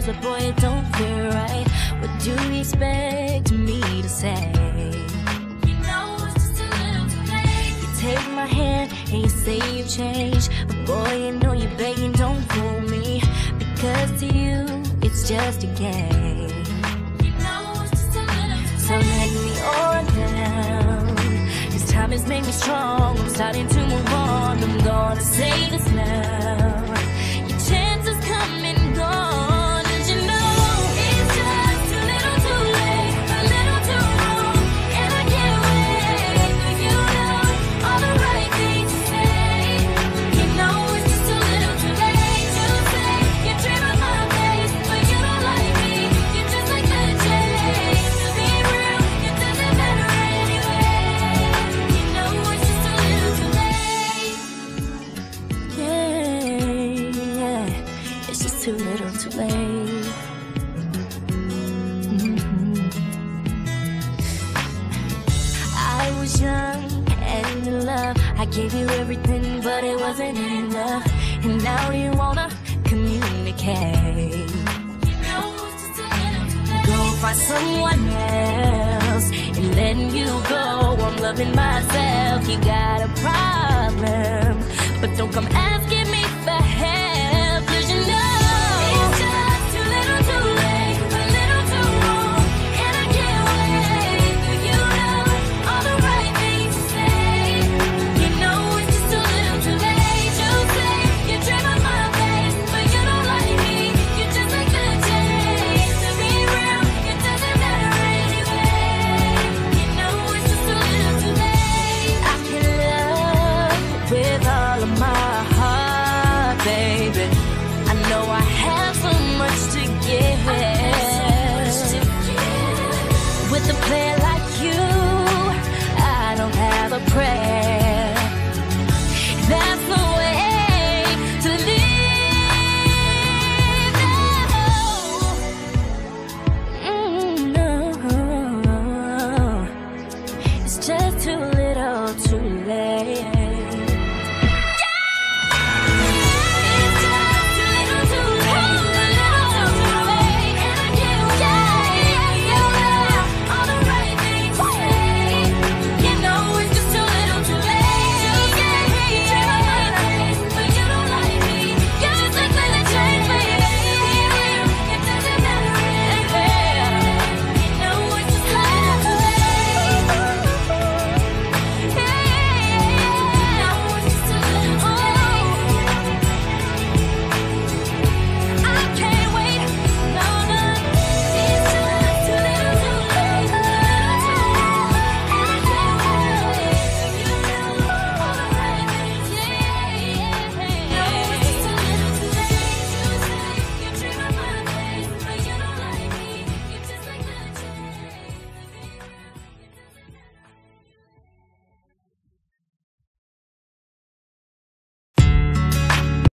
words, but boy, it don't feel right. What do you expect me to say? You know it's just a little too late. You take my hand and you say you've changed, but boy, you know you're begging, don't fool me, because to you, it's just a game. You know it's just a little too late. So let me on down. This time has made me strong. I'm starting to move on. I'm gonna say this now. Your chances come and gone. And you know it's just a little too late, a little too wrong, and I can't wait for you know all the right things to say. You know it's just a little too late to say you dream of my face, but you don't like me. You're just like the chase. To be real, it doesn't matter anyway. You know it's just a little too late. Yeah, it's just too little too late. I was young and in love. I gave you everything, but it wasn't enough. And now you wanna communicate. Go find someone else and letting you go. I'm loving myself. You got a problem, but don't come asking me for help, 'cause you know it's just too little too late, a little too wrong, and I can't wait for you know all the right things to say. You know it's just a little too late to say you dream of my face, but you don't like me. You're just like the chase. To be real, it doesn't matter anyway. You know it's just a little too late. I can love with all of my heart, baby. I know I have so much to give. With a plan